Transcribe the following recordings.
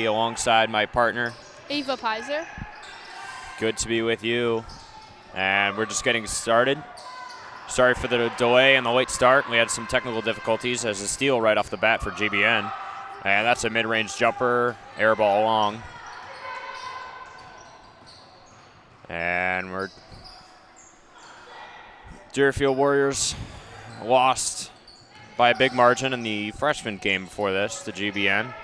alongside my partner, Ava Pizer. Good to be with you. And we're just getting started. Sorry for the delay and the late start. We had some technical difficulties as a steal right off the bat for GBN. And that's a mid-range jumper, air ball long. And we're Deerfield Warriors lost by a big margin in the freshman game before this to GBN.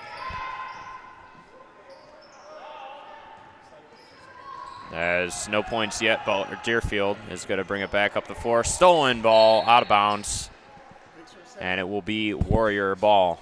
As no points yet, but Deerfield is going to bring it back up the floor. Stolen ball out of bounds, and it will be Warrior ball.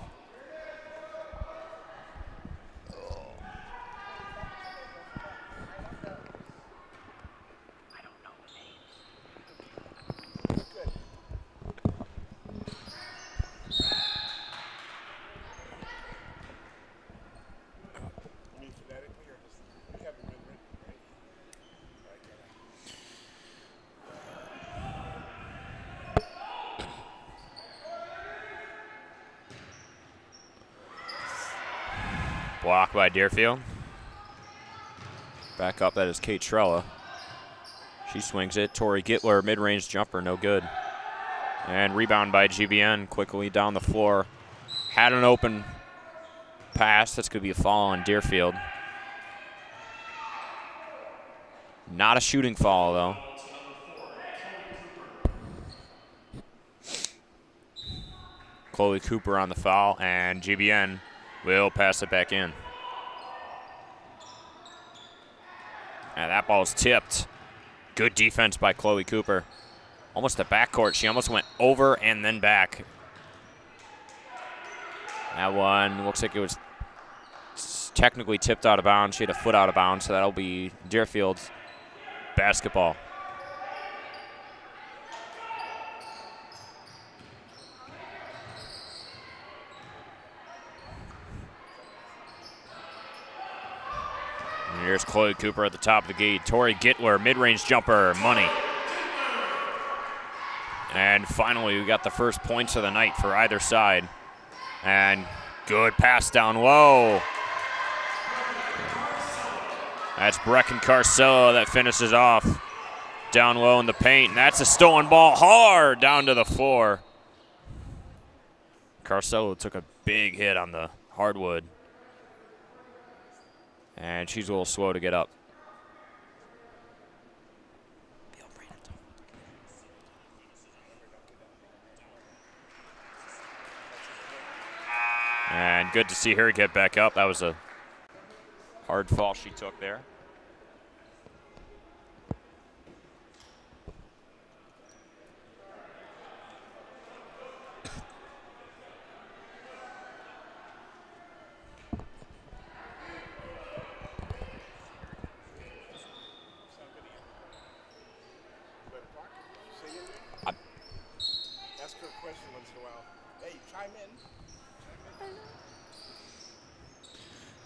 Block by Deerfield. Back up, that is Kate Trella. She swings it. Tori Gittler, mid-range jumper, no good. And rebound by GBN, quickly down the floor. Had an open pass. That's going to be a foul on Deerfield. Not a shooting foul, though. Chloe Cooper on the foul, and GBN will pass it back in. And that ball's tipped. Good defense by Chloe Cooper. Almost a backcourt. She almost went over and then back. That one looks like it was technically tipped out of bounds. She had a foot out of bounds, so that'll be Deerfield's basketball. Here's Chloe Cooper at the top of the gate. Tori Gittler, mid-range jumper, money. And finally, we got the first points of the night for either side. And good pass down low. That's Brecken Carcella that finishes off down low in the paint. And that's a stolen ball hard down to the floor. Carcella took a big hit on the hardwood. And she's a little slow to get up. And good to see her get back up. That was a hard fall she took there.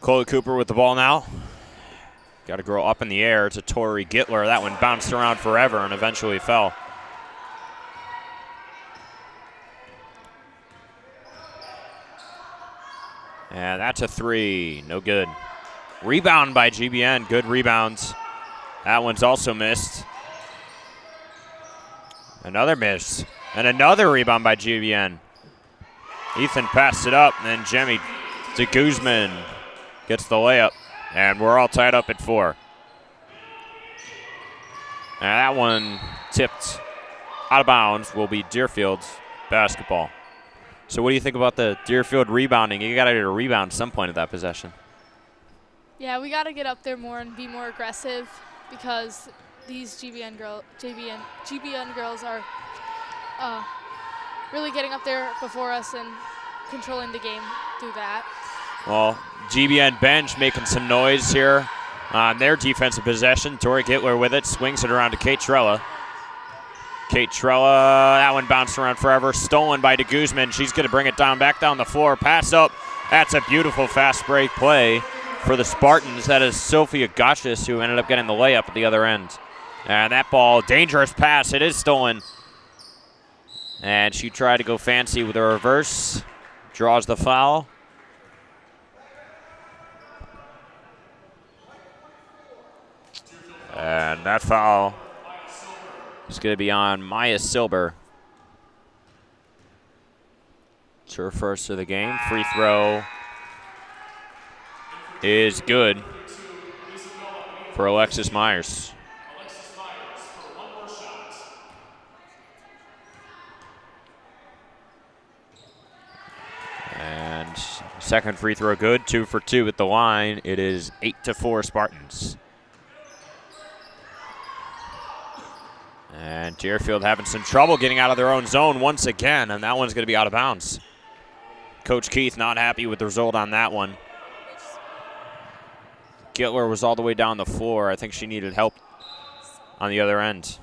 Chloe Cooper with the ball now. Got to grow up in the air to Tori Gittler. That one bounced around forever and eventually fell. And that's a three. No good. Rebound by GBN. Good rebounds. That one's also missed. Another miss. And another rebound by GBN. Ethan passed it up, and then Jemmy de Guzman gets the layup, and we're all tied up at 4. And that one tipped out of bounds will be Deerfield's basketball. So what do you think about the Deerfield rebounding? You got to get a rebound at some point of that possession. Yeah, we got to get up there more and be more aggressive because these GBN girls are really getting up there before us and controlling the game through that. Well, GBN bench making some noise here on their defensive possession. Tori Gittler with it, swings it around to Kate Trella. Kate Trella, that one bounced around forever. Stolen by de Guzman. She's going to bring it back down the floor. Pass up. That's a beautiful fast break play for the Spartans. That is Sophia Gotchis who ended up getting the layup at the other end. And that ball, dangerous pass. It is stolen. And she tried to go fancy with a reverse. Draws the foul. that foul is going to be on Maya Silber. It's her first of the game. Free throw is good for Alexis Myers. And second free throw good, 2 for 2 at the line. It is 8-4 Spartans. And Deerfield having some trouble getting out of their own zone once again, and that one's going to be out of bounds. Coach Keith not happy with the result on that one. Gittler was all the way down the floor. I think she needed help on the other end.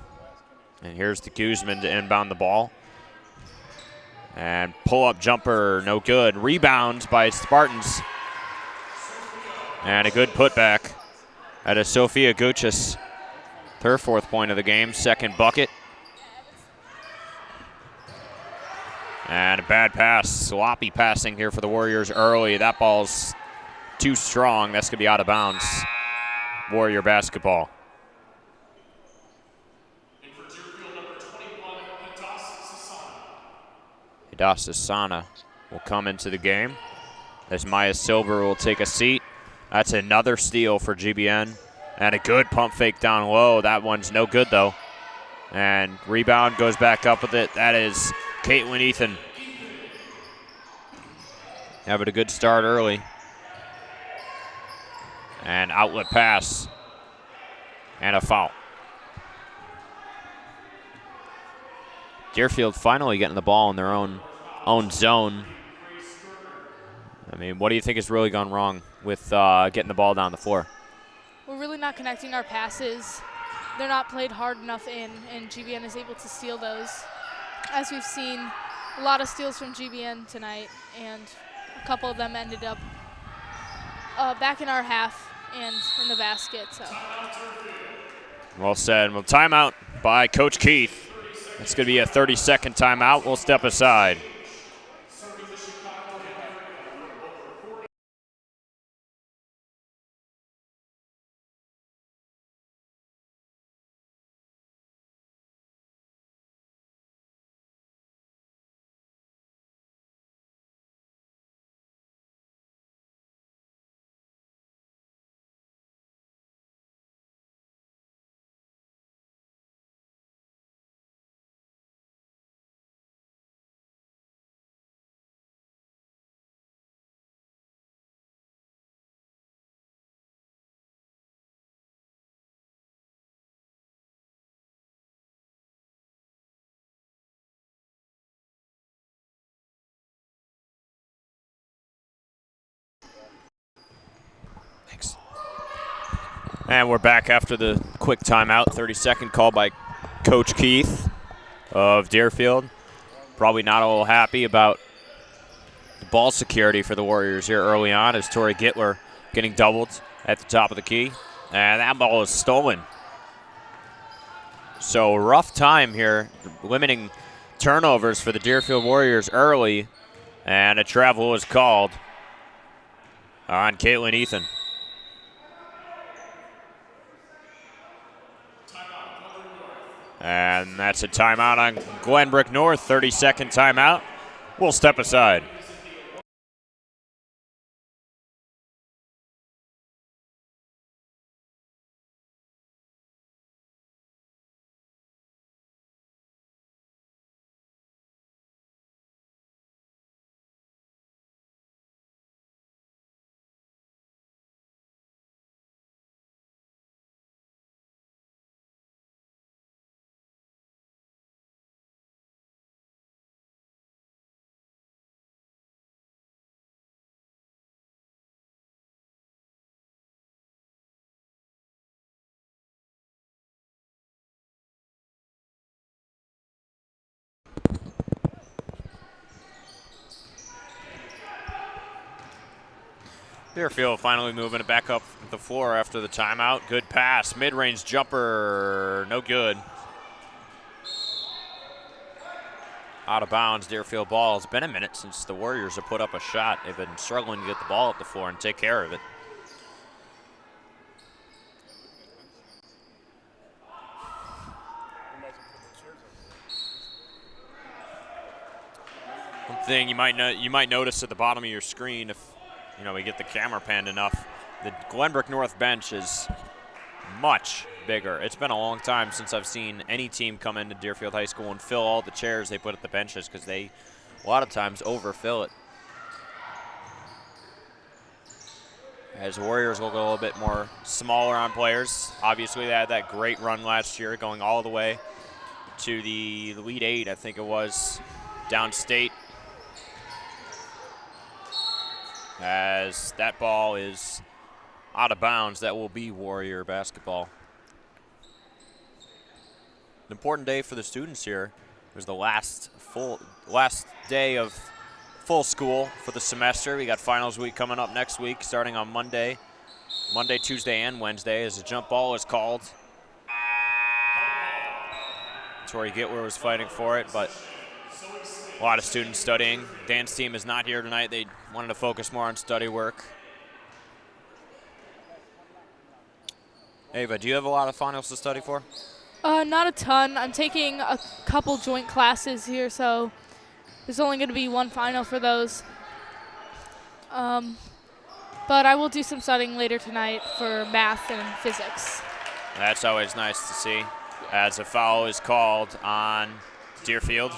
And here's the Guzman to inbound the ball. And pull-up jumper, no good. Rebound by Spartans. And a good putback out of Sophia Guchis. Her 4th point of the game, 2nd bucket. And a bad pass, sloppy passing here for the Warriors early. That ball's too strong. That's going to be out of bounds. Warrior basketball. Hadassah Sana will come into the game as Maya Silber will take a seat. That's another steal for GBN. And a good pump fake down low. That one's no good, though. And rebound goes back up with it. That is Caitlin Ethan. Having a good start early. And outlet pass. And a foul. Deerfield finally getting the ball in their own zone. I mean, what do you think has really gone wrong with getting the ball down the floor? We're really not connecting our passes. They're not played hard enough in, and GBN is able to steal those. As we've seen, a lot of steals from GBN tonight, and a couple of them ended up back in our half and in the basket. So. Well said. Well, timeout by Coach Keith. It's going to be a 30-second timeout. We'll step aside. Thanks. And we're back after the quick timeout. 30-second call by Coach Keith of Deerfield. Probably not a little happy about the ball security for the Warriors here early on as Tori Gittler getting doubled at the top of the key. And that ball is stolen. So rough time here, limiting turnovers for the Deerfield Warriors early. And a travel was called on Caitlin Ethan. And that's a timeout on Glenbrook North, 30-second timeout. We'll step aside. Deerfield finally moving it back up the floor after the timeout. Good pass, mid-range jumper, no good. Out of bounds, Deerfield ball. It's been a minute since the Warriors have put up a shot. They've been struggling to get the ball up the floor and take care of it. thing you might notice at the bottom of your screen if we get the camera panned enough. The Glenbrook North bench is much bigger. It's been a long time since I've seen any team come into Deerfield High School and fill all the chairs they put at the benches, because they a lot of times overfill it. As Warriors will go a little bit more smaller on players. Obviously, they had that great run last year, going all the way to the Elite Eight, I think it was, downstate. As that ball is out of bounds, that will be Warrior basketball. An important day for the students here. It was the last day of full school for the semester. We got finals week coming up next week, starting on Monday, Tuesday, and Wednesday, as the jump ball is called. Tori Gitwer was fighting for it, but a lot of students studying. Dan's team is not here tonight. They wanted to focus more on study work. Ava, do you have a lot of finals to study for? Not a ton. I'm taking a couple joint classes here, so there's only going to be one final for those. But I will do some studying later tonight for math and physics. That's always nice to see. As a foul is called on Deerfield.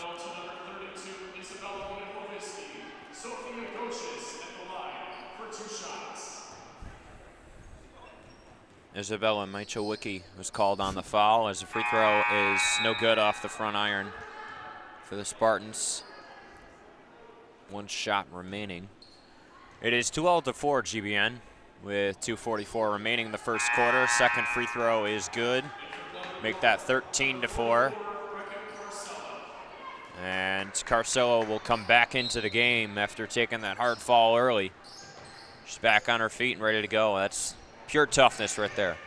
Isabella Michowicki was called on the foul, as the free throw is no good off the front iron for the Spartans. One shot remaining. It is 12-4 GBN with 2:44 remaining in the first quarter. Second free throw is good. Make that 13-4. And Carcillo will come back into the game after taking that hard fall early. She's back on her feet and ready to go. That's pure toughness right there.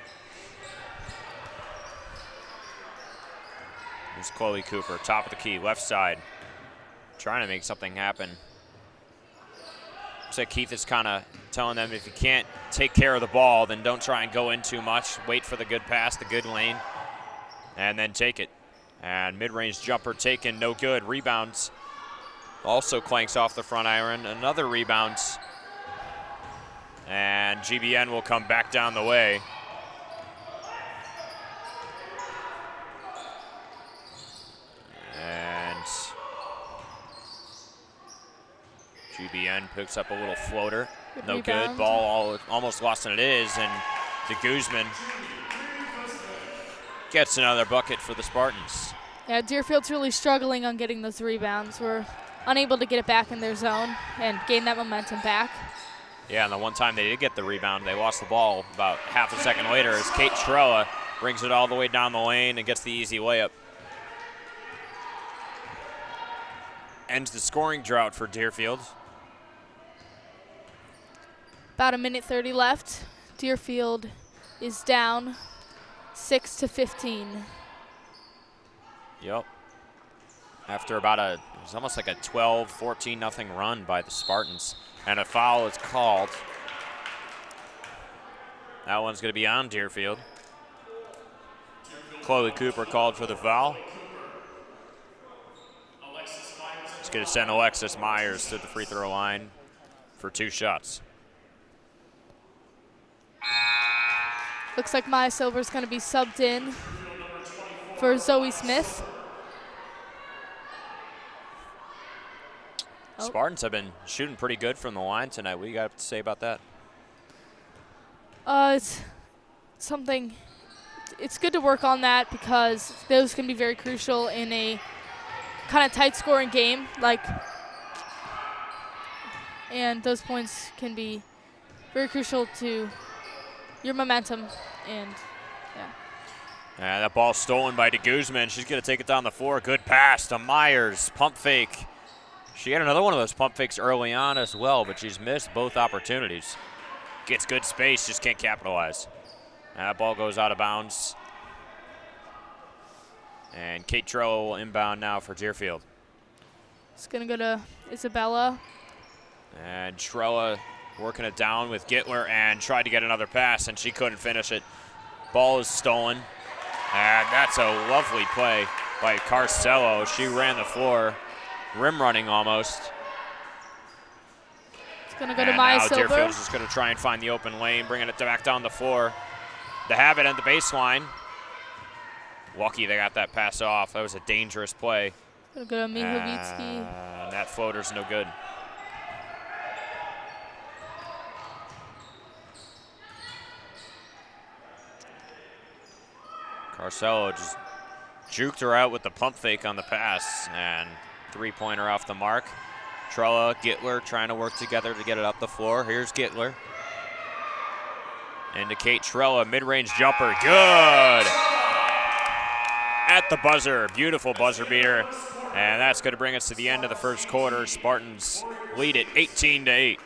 There's Chloe Cooper, top of the key, left side, trying to make something happen. Looks like Keith is kind of telling them, if you can't take care of the ball, then don't try and go in too much. Wait for the good pass, the good lane, and then take it. And mid-range jumper taken, no good. Rebounds, also clanks off the front iron. Another rebound. And GBN will come back down the way. And GBN picks up a little floater. No rebound. good. Ball almost lost, and it is. And de Guzman gets another bucket for the Spartans. Yeah, Deerfield's really struggling on getting those rebounds. We're unable to get it back in their zone and gain that momentum back. Yeah, and the one time they did get the rebound, they lost the ball about half a second later as Kate Trella brings it all the way down the lane and gets the easy layup. Ends the scoring drought for Deerfield. About a minute 30 left. Deerfield is down 6-15. Yep. After about it was almost like a 12-14-0 run by the Spartans. And a foul is called. That one's going to be on Deerfield. Chloe Cooper called for the foul. It's going to send Alexis Myers to the free throw line for 2 shots. Looks like Maya Silver's going to be subbed in for Zoe Smith. Spartans have been shooting pretty good from the line tonight. What do you got to say about that? It's something, it's good to work on that, because those can be very crucial in a kind of tight scoring game, and those points can be very crucial to your momentum. And yeah. That ball stolen by de Guzman. She's going to take it down the floor. Good pass to Myers. Pump fake. She had another one of those pump fakes early on as well, but she's missed both opportunities. Gets good space, just can't capitalize. And that ball goes out of bounds. And Kate Trella will inbound now for Deerfield. It's going to go to Isabella. And Trella working it down with Gittler and tried to get another pass, and she couldn't finish it. Ball is stolen. And that's a lovely play by Carcello. She ran the floor, rim running almost, going to go to And Maya now Silver. Deerfield's just going to try and find the open lane, bringing it back down the floor. They have it at the baseline. Lucky they got that pass off. That was a dangerous play. Going to go to Mihovitsky. And that floater's no good. Carcelo just juked her out with the pump fake on the pass, and three-pointer off the mark. Trella, Gittler trying to work together to get it up the floor. Here's Gittler. Into Kate Trella, mid-range jumper, good! At the buzzer, beautiful buzzer beater. And that's going to bring us to the end of the first quarter. Spartans lead it 18-8.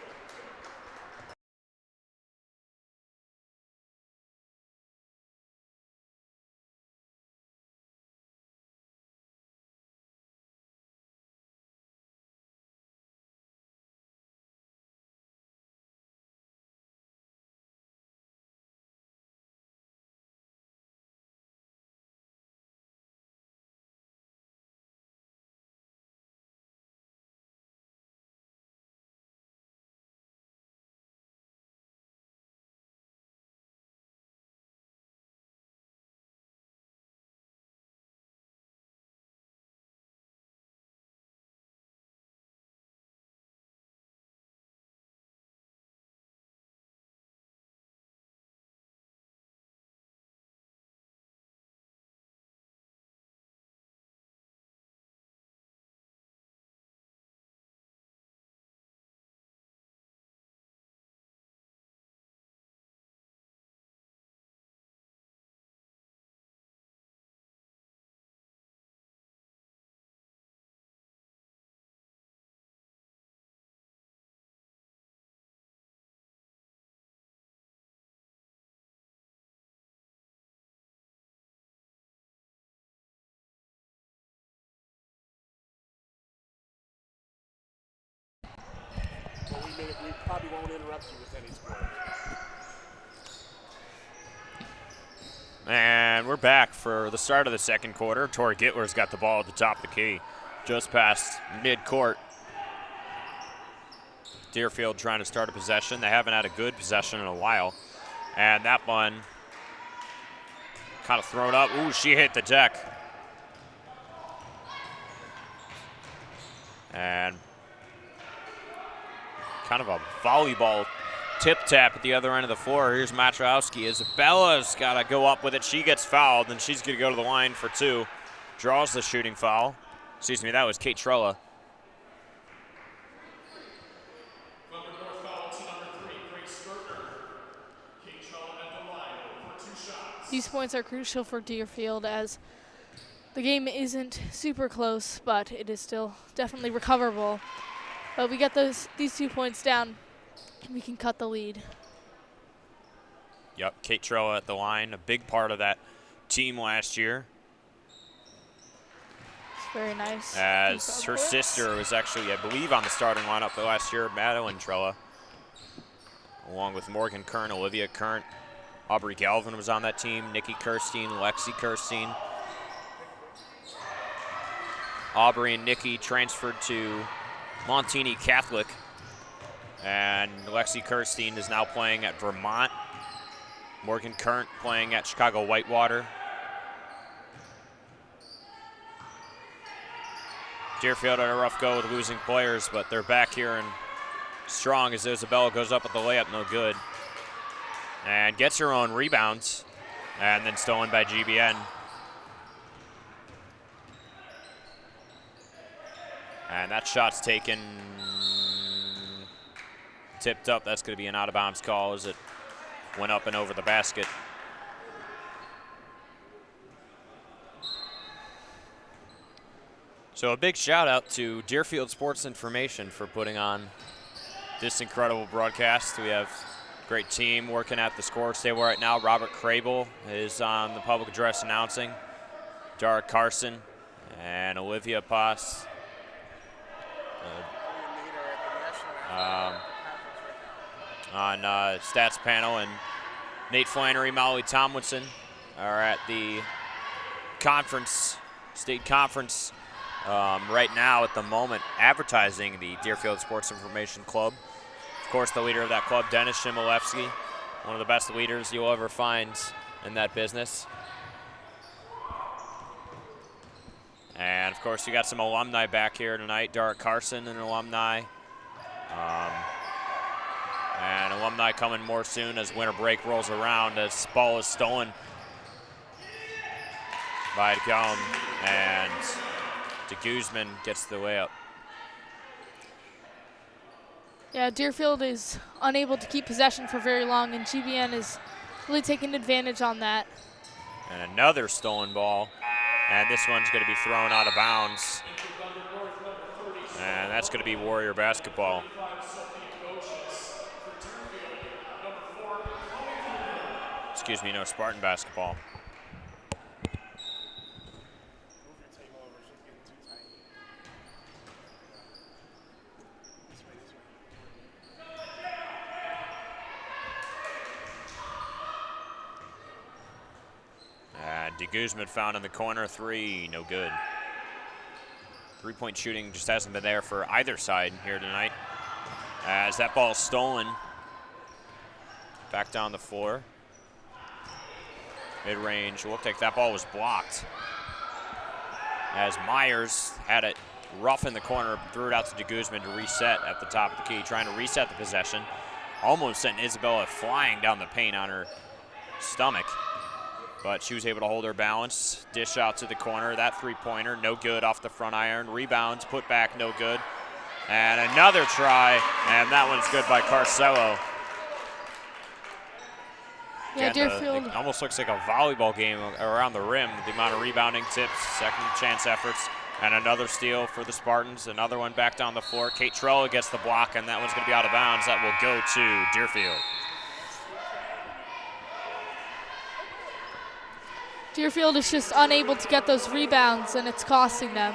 We probably won't interrupt you with any score. And we're back for the start of the second quarter. Tori Gittler's got the ball at the top of the key, just past mid-court. Deerfield trying to start a possession. They haven't had a good possession in a while. And that one kind of thrown up. Ooh, she hit the deck. And kind of a volleyball tip-tap at the other end of the floor. Here's Matrowski. Isabella's got to go up with it. She gets fouled, and she's going to go to the line for two. Draws the shooting foul. Excuse me, that was Kate Trella. These points are crucial for Deerfield as the game isn't super close, but it is still definitely recoverable. But we get these 2 points down, and we can cut the lead. Yep, Kate Trella at the line, a big part of that team last year. It's very nice. As her sister was actually, I believe, on the starting lineup the last year, Madeline Trella, along with Morgan Kern, Olivia Kern. Aubrey Galvin was on that team, Nikki Kirstein, Lexi Kirstein. Aubrey and Nikki transferred to Montini Catholic, and Lexi Kirstein is now playing at Vermont. Morgan Kern playing at Chicago Whitewater. Deerfield had a rough go with losing players, but they're back here and strong as Isabella goes up with the layup, no good. And gets her own rebounds, and then stolen by GBN. And that shot's taken, tipped up. That's going to be an out-of-bounds call as it went up and over the basket. So a big shout out to Deerfield Sports Information for putting on this incredible broadcast. We have a great team working at the scorer's table right now. Robert Crable is on the public address announcing. Dara Carson and Olivia Pass. On stats panel, and Nate Flannery, Molly Tomlinson are at the conference, state conference right now at the moment, advertising the Deerfield Sports Information Club. Of course, the leader of that club, Dennis Shimolevsky, one of the best leaders you'll ever find in that business. And, of course, you got some alumni back here tonight. Dara Carson, an alumni. And alumni coming more soon as winter break rolls around, as ball is stolen by DeGum, and de Guzman gets the layup. Yeah, Deerfield is unable to keep possession for very long, and GBN is really taking advantage on that. And another stolen ball, and this one's going to be thrown out of bounds. And that's going to be Warrior basketball. Excuse me, no, Spartan basketball. De Guzman found in the corner, three, no good. Three-point shooting just hasn't been there for either side here tonight. As that ball is stolen, back down the floor. Mid-range, looked like that ball was blocked. As Myers had it rough in the corner, threw it out to de Guzman to reset at the top of the key, trying to reset the possession. Almost sent Isabella flying down the paint on her stomach, but she was able to hold her balance. Dish out to the corner, that three-pointer, no good off the front iron. Rebounds, put back, no good. And another try, and that one's good by Carcello. Yeah, Deerfield. It almost looks like a volleyball game around the rim, the amount of rebounding, tips, second chance efforts, and another steal for the Spartans. Another one back down the floor. Kate Trella gets the block, and that one's going to be out of bounds. That will go to Deerfield. Deerfield is just unable to get those rebounds, and it's costing them.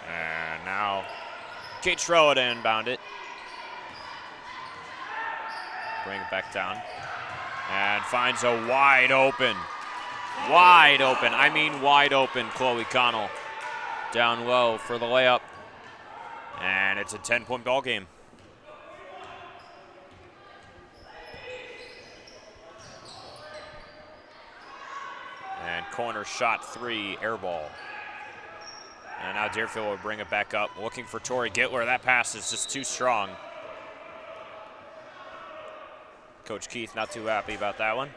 And now Kate Trella to inbound it. Bring it back down. And finds a wide open, I mean wide open, Chloe Connell down low for the layup. And it's a 10-point ball game. And corner shot three, air ball. And now Deerfield will bring it back up, looking for Tori Gittler. That pass is just too strong. Coach Keith not too happy about that one.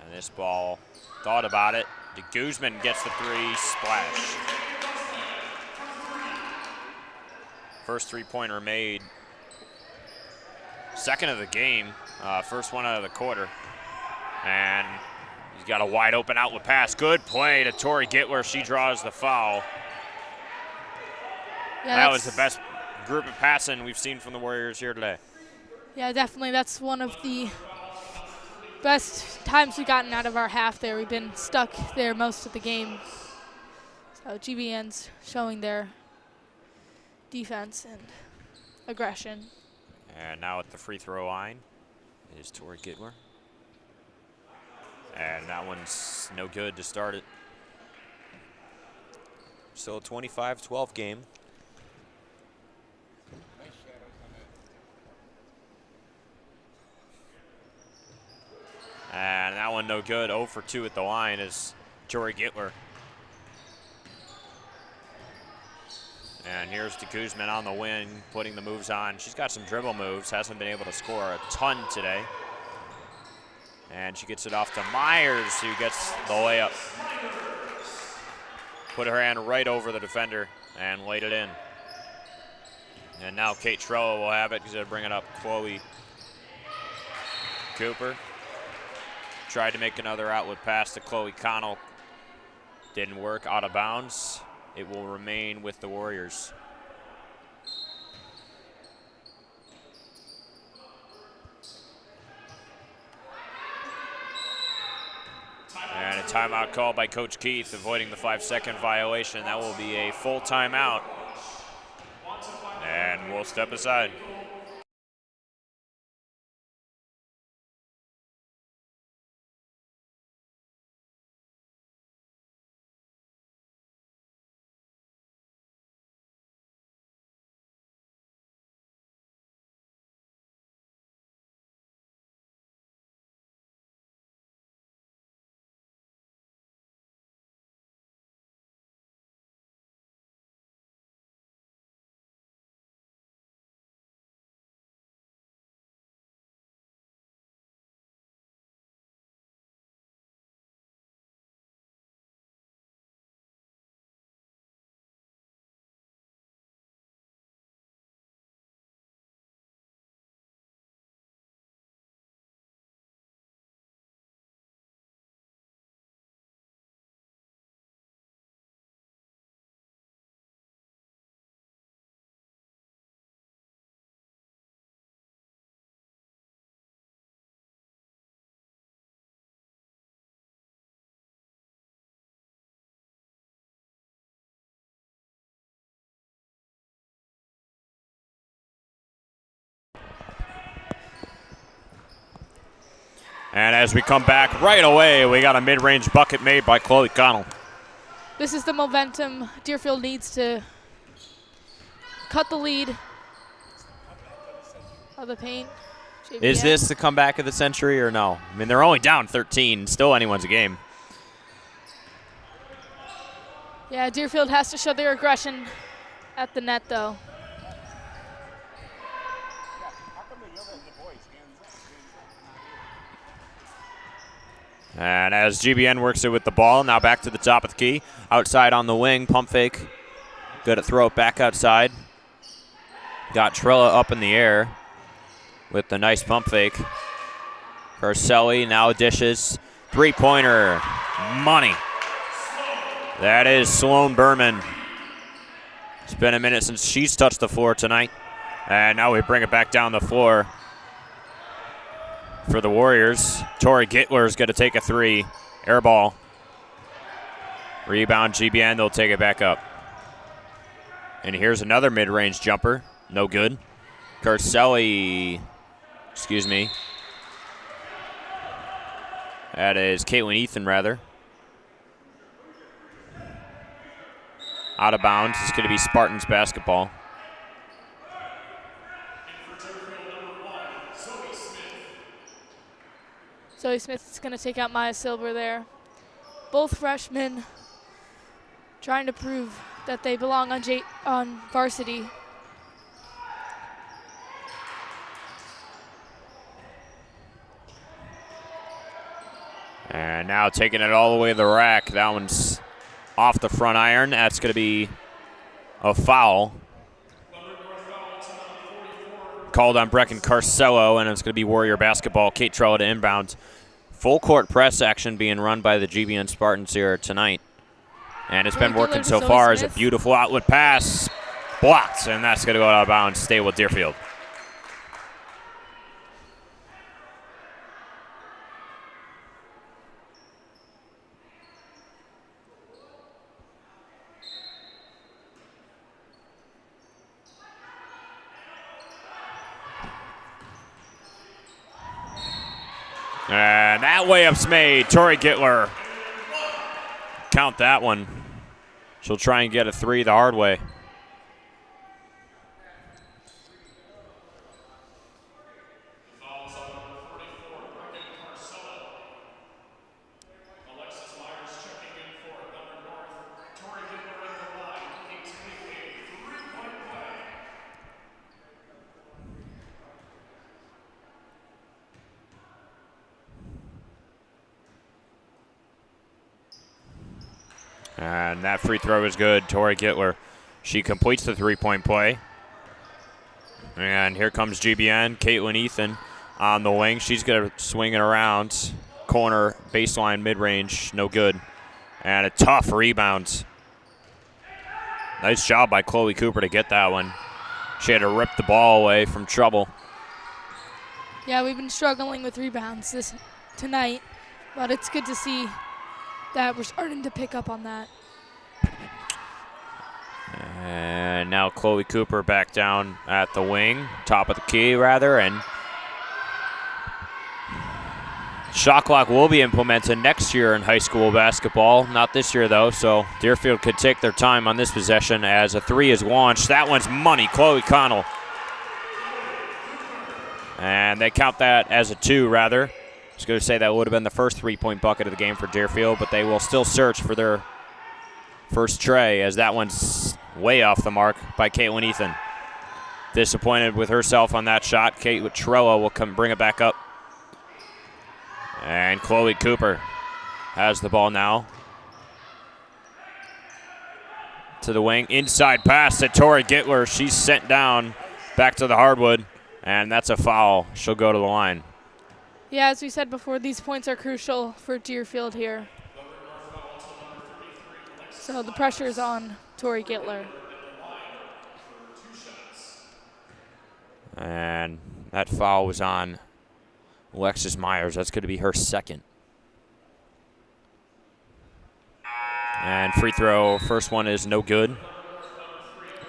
And this ball, thought about it. De Guzman gets the three, splash. First three-pointer made. Second of the game, first one out of the quarter. And he's got a wide open outlet pass. Good play to Tori Gittler. She draws the foul. Yeah, that was the best group of passing we've seen from the Warriors here today. Yeah, definitely. That's one of the best times we've gotten out of our half there. We've been stuck there most of the game. So GBN's showing their defense and aggression. And now at the free throw line is Tori Gittler. And that one's no good to start it. Still a 25-12 game. And that one no good. 0 for 2 at the line is Tori Gittler. And here's de Guzman on the wing, putting the moves on. She's got some dribble moves, hasn't been able to score a ton today. And she gets it off to Myers, who gets the layup. Put her hand right over the defender and laid it in. And now Kate Trella will have it. He's going to bring it up. Chloe Cooper tried to make another outlet pass to Chloe Connell. Didn't work, out of bounds. It will remain with the Warriors. And timeout called by Coach Keith, avoiding the 5-second violation. That will be a full timeout. And we'll step aside. And as we come back right away, we got a mid-range bucket made by Chloe Connell. This is the momentum Deerfield needs to cut the lead of the paint. JVN. Is this the comeback of the century or no? I mean, they're only down 13. Still anyone's game. Yeah, Deerfield has to show their aggression at the net, though. And as GBN works it with the ball, now back to the top of the key. Outside on the wing, pump fake. Good to throw it back outside. Got Trilla up in the air with the nice pump fake. Carselli now dishes. Three-pointer, money. That is Sloan Berman. It's been a minute since she's touched the floor tonight. And now we bring it back down the floor. For the Warriors, Tori Gittler's going to take a three. Air ball. Rebound GBN, they'll take it back up. And here's another mid-range jumper. No good. Carselli, excuse me. That is Caitlin Ethan, rather. Out of bounds. It's going to be Spartans basketball. Zoe Smith is going to take out Maya Silver there. Both freshmen trying to prove that they belong on varsity. And now taking it all the way to the rack. That one's off the front iron. That's going to be a foul. Called on Brecken Carcello, and it's going to be Warrior basketball. Kate Trella to inbound. Full court press action being run by the GBN Spartans here tonight. And it's been working so far as a beautiful outlet pass. Blocked, and that's going to go out of bounds. Stay with Deerfield. And that layup's made. Tori Gittler. Count that one. She'll try and get a three the hard way. And that free throw is good. Tori Gittler, she completes the three-point play. And here comes GBN. Caitlin Ethan on the wing. She's going to swing it around. Corner, baseline, mid-range, no good. And a tough rebound. Nice job by Chloe Cooper to get that one. She had to rip the ball away from trouble. Yeah, we've been struggling with rebounds tonight, but it's good to see that we're starting to pick up on that. And now Chloe Cooper back down at the wing, top of the key rather, and shot clock will be implemented next year in high school basketball. Not this year though, so Deerfield could take their time on this possession as a 3 is launched. That one's money, Chloe Connell. And they count that as a 2 rather. I was going to say that would have been the first 3-point bucket of the game for Deerfield, but they will still search for their first tray as that one's way off the mark by Caitlin Ethan. Disappointed with herself on that shot. Kate Trella will come bring it back up. And Chloe Cooper has the ball now. To the wing. Inside pass to Tori Gittler. She's sent down back to the hardwood. And that's a foul. She'll go to the line. Yeah, as we said before, these points are crucial for Deerfield here. So the pressure is on Tori Gittler. And that foul was on Alexis Myers. That's going to be her second. And free throw, first one is no good.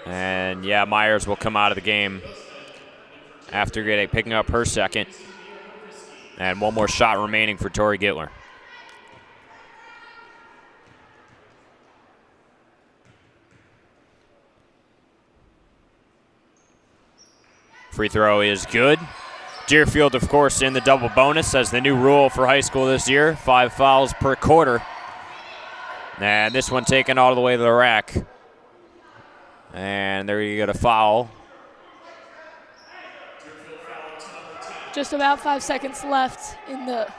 And yeah, Myers will come out of the game after picking up her second. And one more shot remaining for Tori Gittler. Free throw is good. Deerfield, of course, in the double bonus as the new rule for high school this year. 5 fouls per quarter. And this one taken all the way to the rack. And there you get a foul. Just about 5 seconds left in the...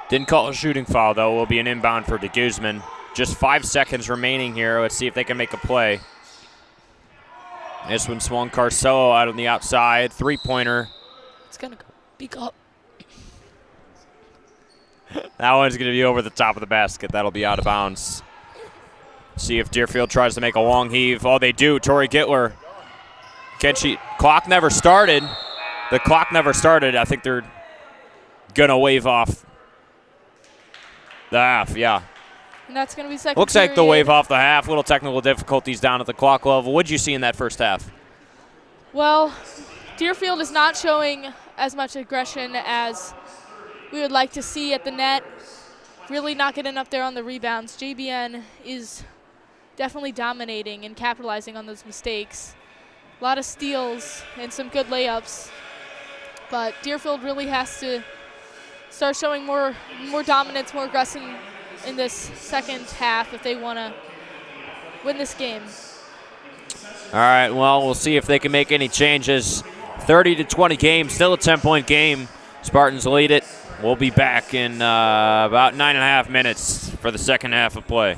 Didn't call a shooting foul, though. It will be an inbound for de Guzman. Just 5 seconds remaining here. Let's see if they can make a play. This one swung Carcelo out on the outside. 3-pointer. It's going to be up. That one's going to be over the top of the basket. That'll be out of bounds. See if Deerfield tries to make a long heave. Oh, they do. Tori Gittler. Can she? Clock never started. The clock never started. I think they're going to wave off the half, yeah. And that's going to be second Looks like they'll period. wave off the half. Little technical difficulties down at the clock level. What did you see in that first half? Well, Deerfield is not showing as much aggression as we would like to see at the net. Really not getting up there on the rebounds. JBN is definitely dominating and capitalizing on those mistakes. A lot of steals and some good layups. But Deerfield really has to start showing more dominance, more aggression in this second half if they want to win this game. All right, well, we'll see if they can make any changes. 30-20 game, still a 10-point game. Spartans lead it. We'll be back in about 9.5 minutes for the second half of play.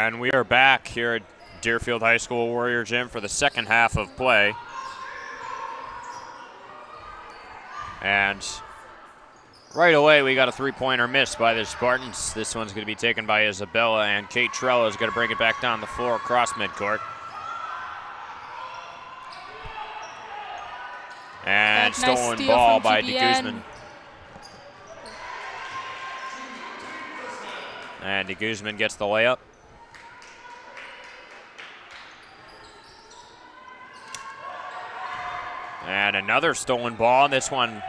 And we are back here at Deerfield High School Warrior Gym for the second half of play. And right away, we got a three-pointer miss by the Spartans. This one's going to be taken by Isabella, and Kate Trella is going to bring it back down the floor across midcourt. And stolen nice ball by GBN. DeGuzman. And DeGuzman gets the layup. And another stolen ball. This one,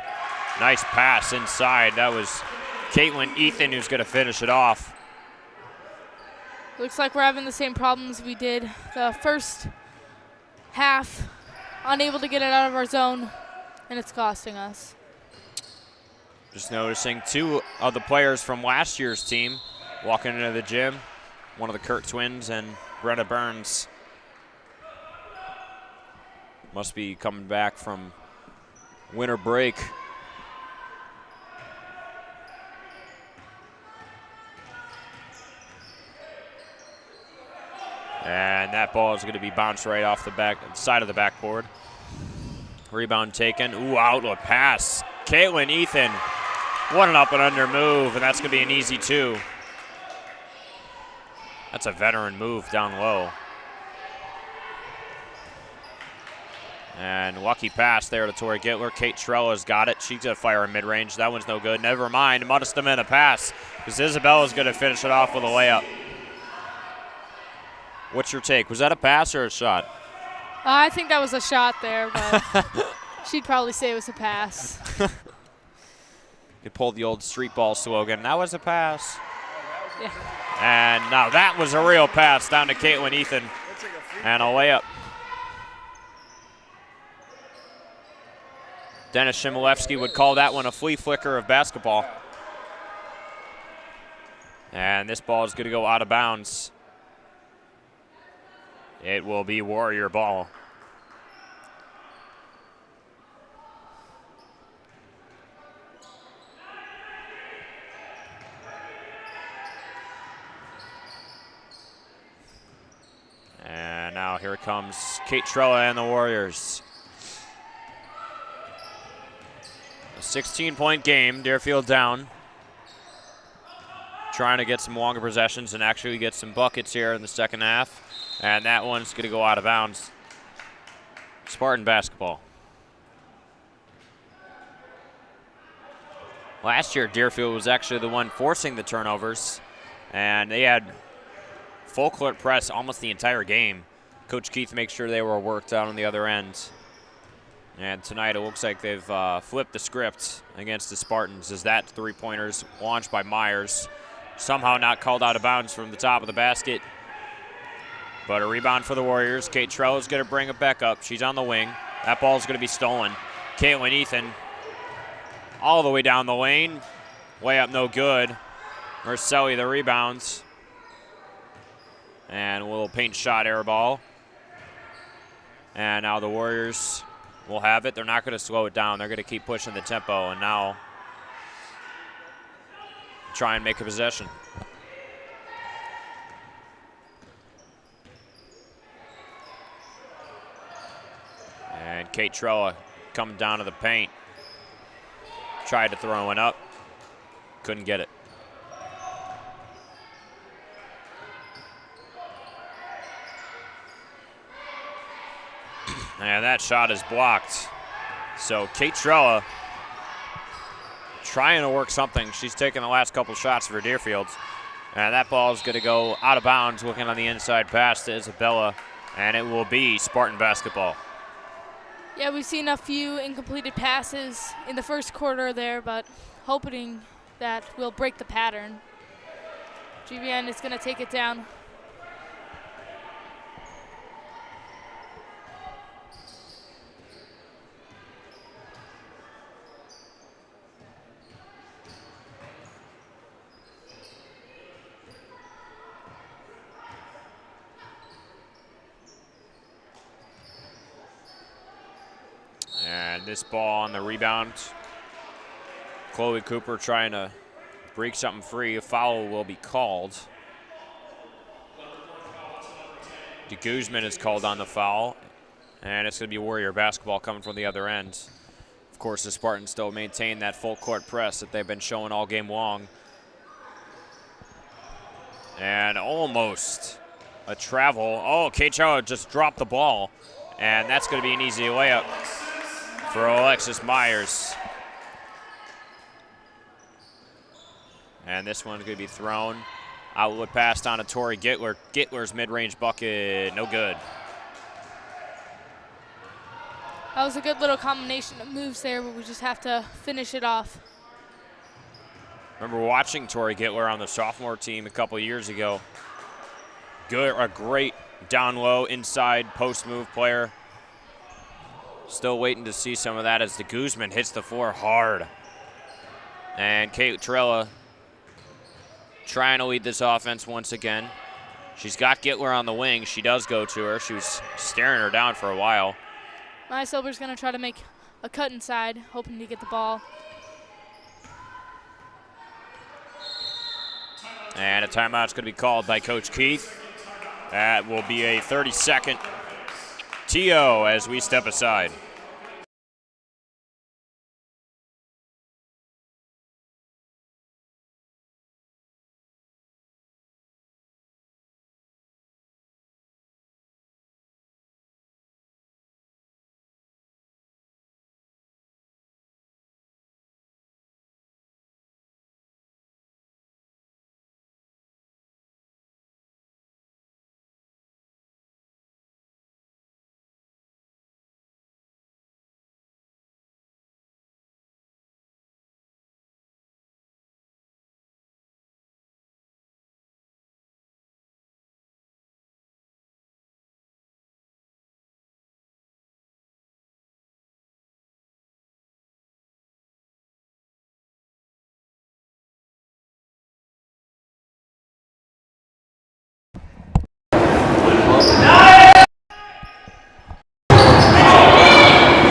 nice pass inside. That was Caitlin Ethan who's going to finish it off. Looks like we're having the same problems we did the first half. Unable to get it out of our zone, and it's costing us. Just noticing two of the players from last year's team walking into the gym. One of the Kurt twins and Brenna Burns. Must be coming back from winter break. And that ball is going to be bounced right off the side of the backboard. Rebound taken. Ooh, outlet pass. Caitlin Ethan. What an up and under move, and that's going to be an easy two. That's a veteran move down low. And lucky pass there to Tori Gittler. Kate Trella's got it. She's going to fire a mid-range. That one's no good. Never mind. Must have been a pass because Isabella's going to finish it off with a layup. What's your take? Was that a pass or a shot? I think that was a shot there, but she'd probably say it was a pass. Could pull the old street ball slogan. That was a pass. Yeah. And now that was a real pass down to Caitlin Ethan. And a layup. Dennis Shimilevsky would call that one a flea flicker of basketball. And this ball is going to go out of bounds. It will be Warrior ball. And now here comes Kate Trella and the Warriors. A 16-point game, Deerfield down. Trying to get some longer possessions and actually get some buckets here in the second half. And that one's going to go out of bounds. Spartan basketball. Last year, Deerfield was actually the one forcing the turnovers. And they had full court press almost the entire game. Coach Keith makes sure they were worked out on the other end. And tonight it looks like they've flipped the script against the Spartans as that three-pointers launched by Myers. Somehow not called out of bounds from the top of the basket. But a rebound for the Warriors. Kate Trella is going to bring it back up. She's on the wing. That ball is going to be stolen. Caitlin Ethan all the way down the lane. Way up no good. Marcelli the rebounds. And a little paint shot air ball. And now the Warriors will have it. They're not going to slow it down. They're going to keep pushing the tempo and now try and make a possession. And Kate Trella coming down to the paint. Tried to throw one up. Couldn't get it. And that shot is blocked. So Kate Trella trying to work something. She's taken the last couple shots for Deerfield. And that ball is going to go out of bounds, looking on the inside pass to Isabella. And it will be Spartan basketball. Yeah, we've seen a few incompleted passes in the first quarter there, but hoping that we'll break the pattern. GBN is going to take it down. And this ball on the rebound. Chloe Cooper trying to break something free. A foul will be called. Guzman is called on the foul, and it's going to be Warrior basketball coming from the other end. Of course, the Spartans still maintain that full court press that they've been showing all game long. And almost a travel. Oh, K-Chow just dropped the ball, and that's going to be an easy layup for Alexis Myers. And this one's going to be thrown. Outlet pass down to Tori Gittler. Gittler's mid-range bucket, no good. That was a good little combination of moves there, but we just have to finish it off. Remember watching Tori Gittler on the sophomore team a couple years ago. A great down low, inside post move player. Still waiting to see some of that as the Guzman hits the floor hard. And Kate Trella trying to lead this offense once again. She's got Gittler on the wing. She does go to her. She was staring her down for a while. Maya Silver's going to try to make a cut inside, hoping to get the ball. And a timeout's going to be called by Coach Keith. That will be a 30-second TO as we step aside.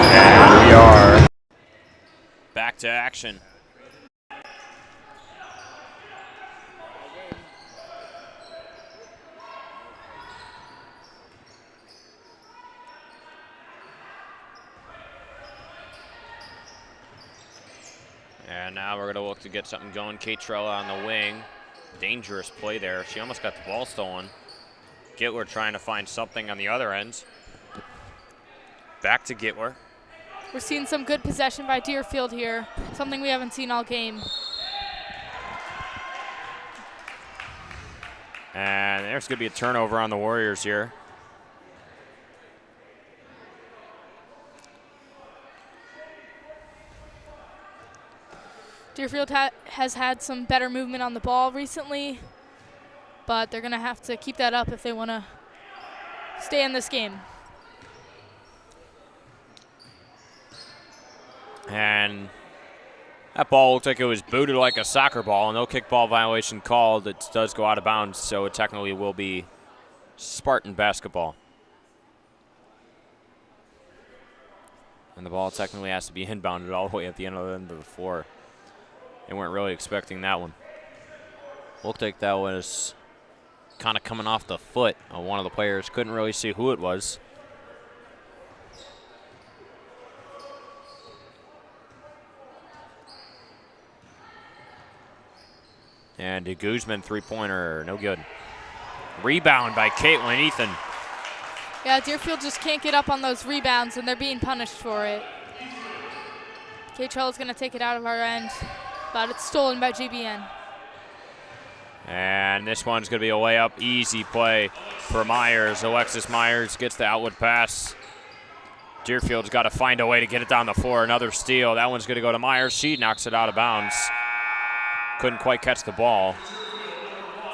And we are back to action. And now we're going to look to get something going. Kate Trella on the wing. Dangerous play there. She almost got the ball stolen. Gittler trying to find something on the other end. Back to Gittler. We're seeing some good possession by Deerfield here, something we haven't seen all game. And there's going to be a turnover on the Warriors here. Deerfield has had some better movement on the ball recently, but they're going to have to keep that up if they want to stay in this game. And that ball looked like it was booted like a soccer ball. No kickball violation called. It does go out of bounds, so it technically will be Spartan basketball. And the ball technically has to be inbounded all the way at the end of the floor. They weren't really expecting that one. Looked like that was kind of coming off the foot of one of the players. Couldn't really see who it was. And a Guzman three-pointer, no good. Rebound by Caitlin Ethan. Yeah, Deerfield just can't get up on those rebounds, and they're being punished for it. K-Trell is going to take it out of our end, but it's stolen by GBN. And this one's going to be a layup, easy play for Myers. Alexis Myers gets the outward pass. Deerfield's got to find a way to get it down the floor. Another steal. That one's going to go to Myers. She knocks it out of bounds. Couldn't quite catch the ball.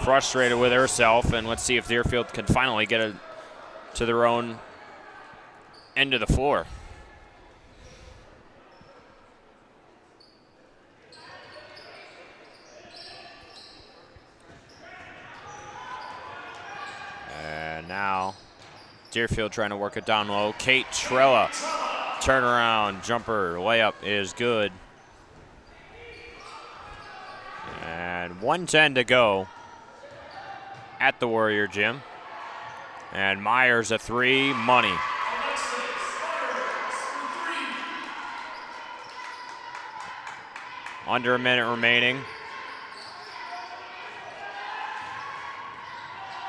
Frustrated with herself, and let's see if Deerfield can finally get it to their own end of the floor. And now Deerfield trying to work it down low. Kate Trella, turnaround, jumper, layup is good. And 1:10 to go at the Warrior Gym. And Myers a three, money. Under a minute remaining.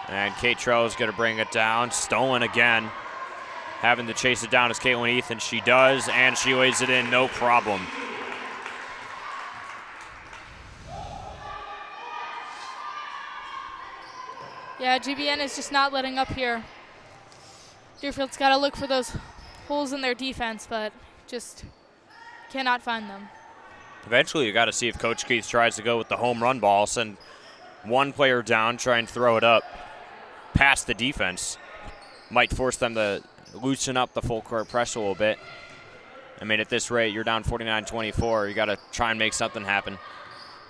And Kate Trell's going to bring it down. Stolen again. Having to chase it down is Caitlin Ethan. She does, and she lays it in, no problem. Yeah, GBN is just not letting up here. Deerfield's got to look for those holes in their defense, but just cannot find them. Eventually, you got to see if Coach Keith tries to go with the home run ball, send one player down, try and throw it up past the defense. Might force them to loosen up the full court press a little bit. I mean, at this rate, you're down 49-24. You got to try and make something happen.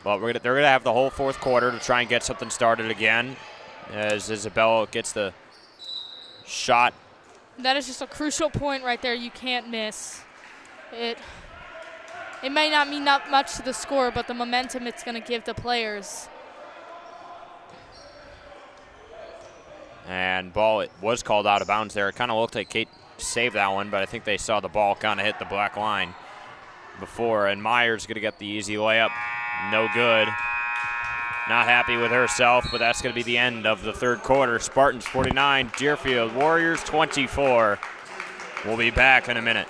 But they're going to have the whole fourth quarter to try and get something started again, as Isabella gets the shot. That is just a crucial point right there you can't miss. It may not mean not much to the score, but the momentum it's going to give the players. And ball, it was called out of bounds there. It kind of looked like Kate saved that one, but I think they saw the ball kind of hit the black line before. And Myers going to get the easy layup. No good. Not happy with herself, but that's going to be the end of the third quarter. Spartans 49, Deerfield Warriors 24. We'll be back in a minute.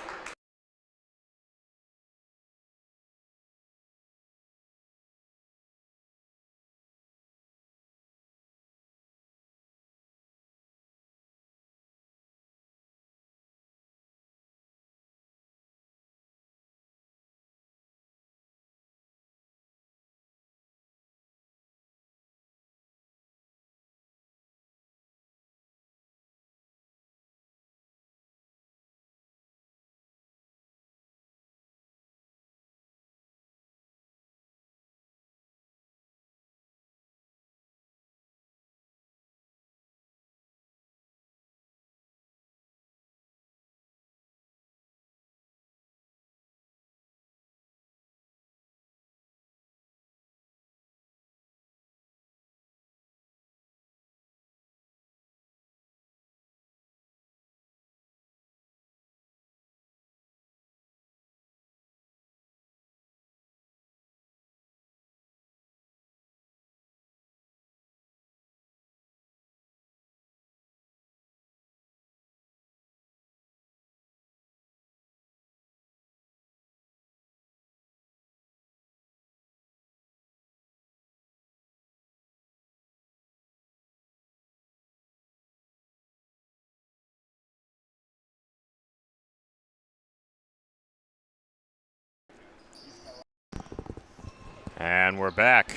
And we're back.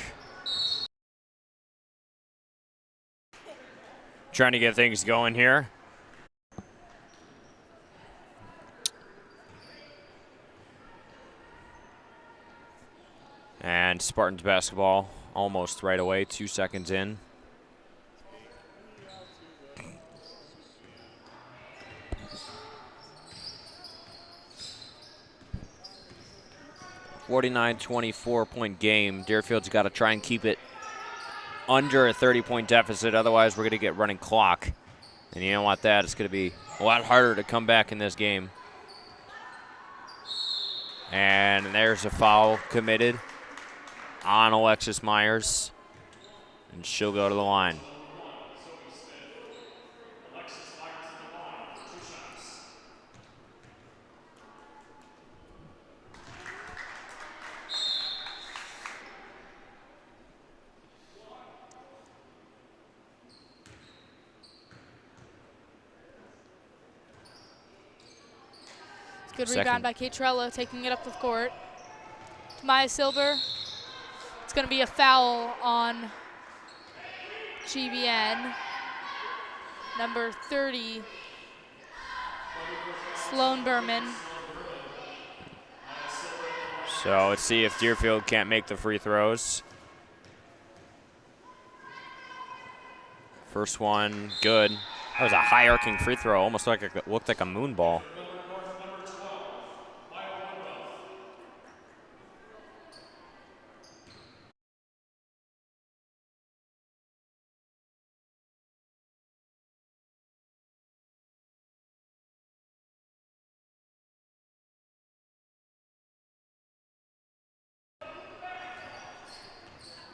Trying to get things going here. And Spartans basketball almost right away, 2 seconds in. $49-24 point game. Deerfield's got to try and keep it under a 30-point deficit. Otherwise, we're going to get running clock. And you don't want that. It's going to be a lot harder to come back in this game. And there's a foul committed on Alexis Myers. And she'll go to the line. Good rebound by Kate Trella, taking it up the court. Maya Silver. It's going to be a foul on GBN. Number 30, Sloan Berman. So let's see if Deerfield can't make the free throws. First one, good. That was a high arcing free throw, almost like it looked like a moon ball.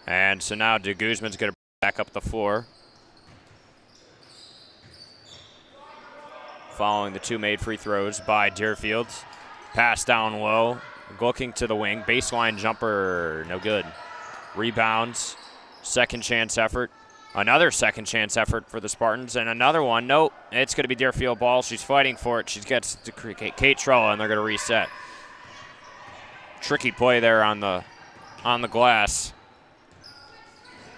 And so now De Guzman's going to back up the floor. Following the two made free throws by Deerfield. Pass down low, looking to the wing. Baseline jumper, no good. Rebounds, second chance effort. Another second chance effort for the Spartans, and another one. Nope, it's going to be Deerfield ball. She's fighting for it. She gets to Kate Trella, and they're going to reset. Tricky play there on the glass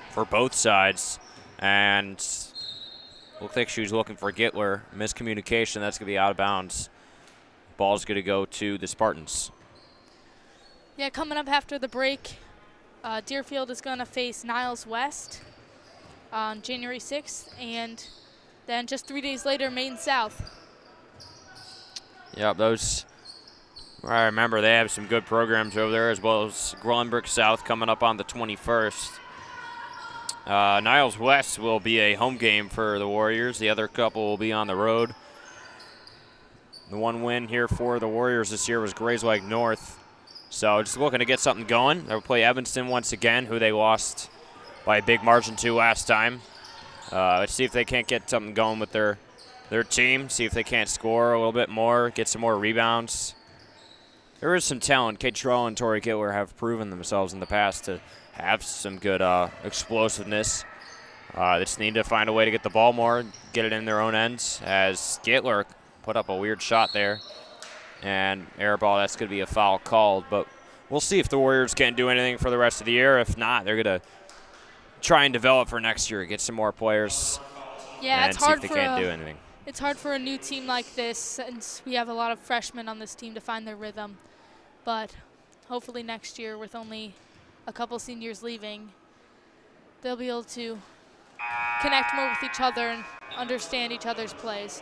for both sides, and looks like she was looking for Gittler. Miscommunication. That's going to be out of bounds. Ball's going to go to the Spartans. Yeah, coming up after the break, Deerfield is going to face Niles West on January 6th, and then just 3 days later, Maine South. Yep, those, I remember they have some good programs over there, as well as Glenbrook South coming up on the 21st. Niles West will be a home game for the Warriors. The other couple will be on the road. The one win here for the Warriors this year was Grayslake North. So just looking to get something going. They'll play Evanston once again, who they lost by a big margin to last time. Let's see if they can't get something going with their team, see if they can't score a little bit more, get some more rebounds. There is some talent. Kate Trell and Tori Gittler have proven themselves in the past to have some good explosiveness. They just need to find a way to get the ball more, get it in their own ends, as Gittler put up a weird shot there. And air ball, that's going to be a foul called. But we'll see if the Warriors can't do anything for the rest of the year. If not, they're going to try and develop for next year, get some more players, yeah, and it's hard see if they can't do anything. It's hard for a new team like this, since we have a lot of freshmen on this team, to find their rhythm. But hopefully next year, with only a couple seniors leaving, they'll be able to connect more with each other and understand each other's plays.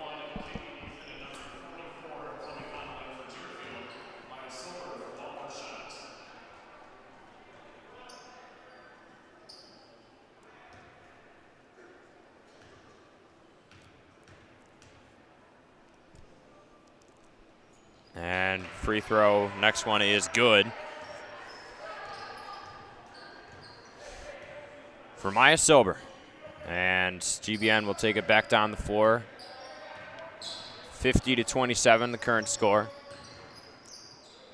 And free throw, next one is good. For Maya Silber. And GBN will take it back down the floor. 50-27, the current score.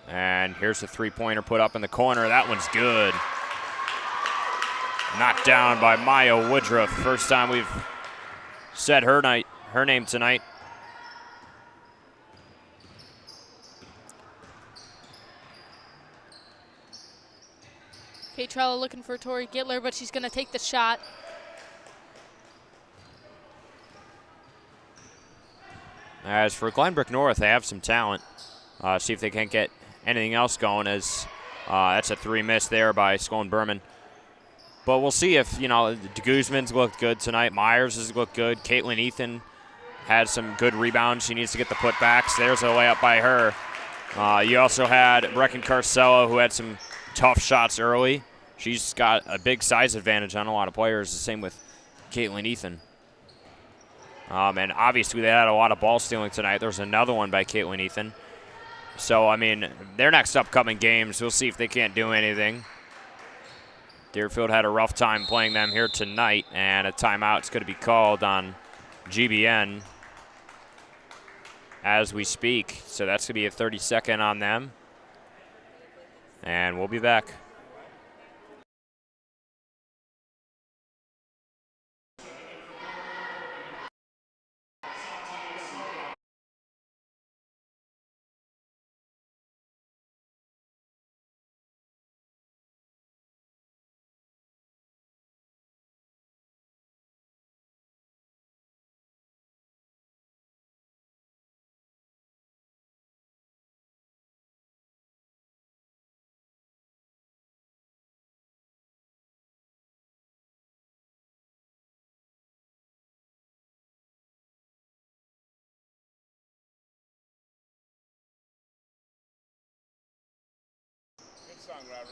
And here's the three-pointer put up in the corner. That one's good. Knocked down by Maya Woodruff. First time we've said her name tonight. Kate Trella looking for Tori Gittler, but she's going to take the shot. As for Glenbrook North, they have some talent. See if they can't get anything else going, as that's a three miss there by Sloan Berman. But we'll see if, De Guzman's looked good tonight. Myers has looked good. Caitlin Ethan had some good rebounds. She needs to get the putbacks. There's a layup by her. You also had Brecken Carcella, who had some tough shots early. She's got a big size advantage on a lot of players. The same with Caitlin Ethan. And obviously they had a lot of ball stealing tonight. There's another one by Caitlin Ethan. So, their next upcoming games, we'll see if they can't do anything. Deerfield had a rough time playing them here tonight, and a timeout's going to be called on GBN as we speak. So that's going to be a 30-second on them. And we'll be back. Good song, Robert.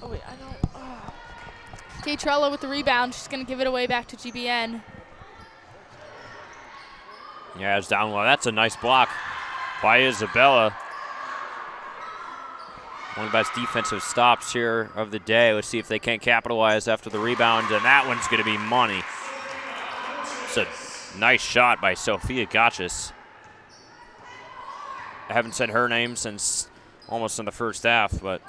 Oh, wait, I don't. Oh. Kate Trella with the rebound. She's going to give it away back to GBN. Yeah, it's down low. That's a nice block by Isabella. One of the best defensive stops here of the day. Let's see if they can't capitalize after the rebound, and that one's going to be money. It's a nice shot by Sophia Gotchis. I haven't said her name since almost in the first half, but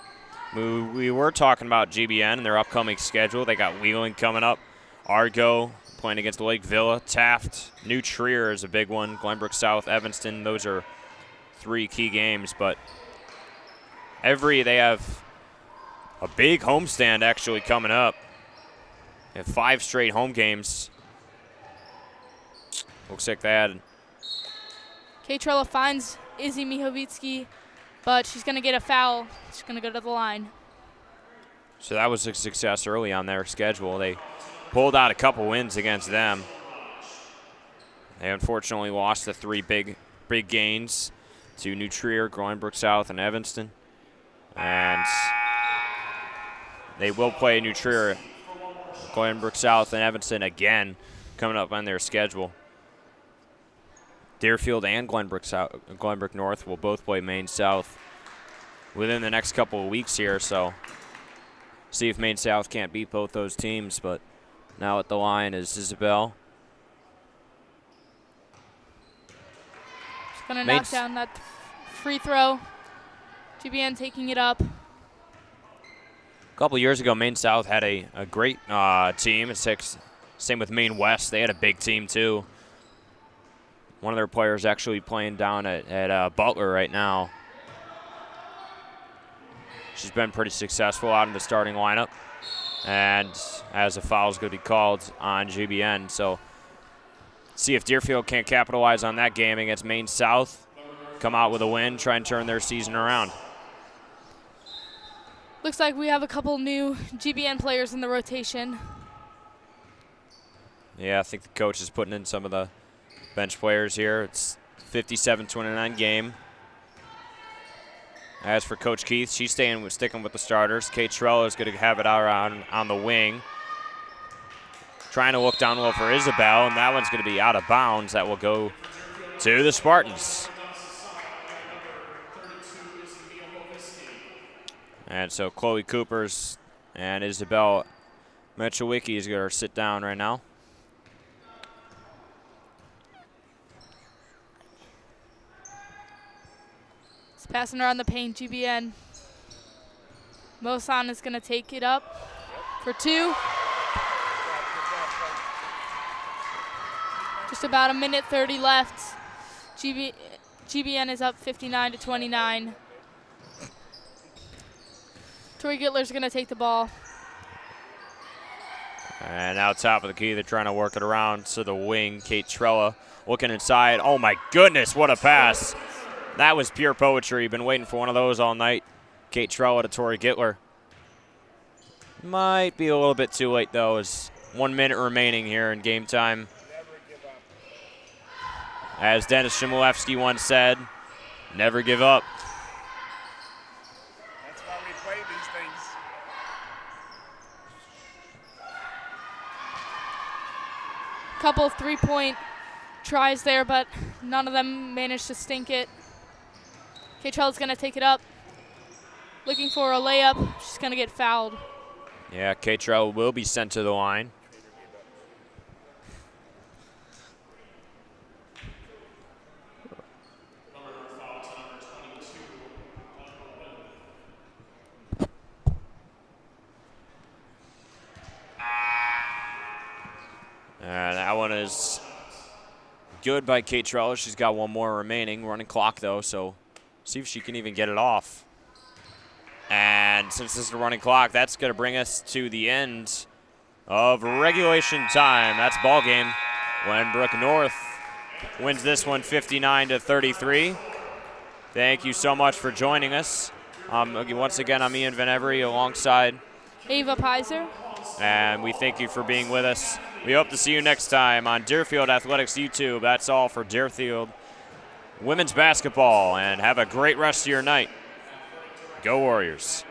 we were talking about GBN and their upcoming schedule. They got Wheeling coming up, Argo playing against Lake Villa, Taft, New Trier is a big one, Glenbrook South, Evanston. Those are 3 key games, but they have a big homestand actually coming up. They have 5 straight home games. Looks like they had. Kate-Trella finds Izzy Mihovitsky, but she's going to get a foul. She's going to go to the line. So that was a success early on their schedule. They pulled out a couple wins against them. They unfortunately lost the 3 big gains to New Trier, Glenbrook South, and Evanston. And they will play New Trier, Glenbrook South, and Evanston again coming up on their schedule. Deerfield and Glenbrook North will both play Maine South within the next couple of weeks here, so see if Maine South can't beat both those teams. But now at the line is Isabel. She's going to knock down that free throw. GBN taking it up. A couple years ago, Maine South had a great team. Same with Maine West. They had a big team too. One of their players actually playing down at Butler right now. She's been pretty successful out in the starting lineup. And as a foul is going to be called on GBN. So see if Deerfield can't capitalize on that game against Maine South. Come out with a win, try and turn their season around. Looks like we have a couple new GBN players in the rotation. Yeah, I think the coach is putting in some of the bench players here. It's 57-29 game. As for Coach Keith, she's sticking with the starters. Kate Trella is going to have it out on the wing. Trying to look down low for Isabel, and that one's going to be out of bounds. That will go to the Spartans. And so Chloe Coopers and Isabel Mechowicki is going to sit down right now. It's passing around the paint, GBN. Mosan is going to take it up for 2. Just about a minute 30 left. GBN is up 59-29. Tori Gittler's going to take the ball. And now top of the key, they're trying to work it around to the wing. Kate Trella looking inside. Oh my goodness, what a pass. That was pure poetry. Been waiting for one of those all night. Kate Trella to Tori Gittler. Might be a little bit too late though. It's 1 minute remaining here in game time. As Dennis Shimulevsky once said, never give up. That's why we play these things. Couple of 3-point tries there, but none of them managed to stink it. K-Trell's going to take it up. Looking for a layup. She's going to get fouled. Yeah, K-Trell will be sent to the line. And that one is good by Kate Trella. She's got one more remaining. Running clock, though, so see if she can even get it off. And since this is a running clock, that's going to bring us to the end of regulation time. That's ball game. Glenbrook North wins this one 59-33. Thank you so much for joining us. Once again, I'm Ian Van Every alongside Ava Pizer. And we thank you for being with us. We hope to see you next time on Deerfield Athletics YouTube. That's all for Deerfield women's basketball, and have a great rest of your night. Go Warriors.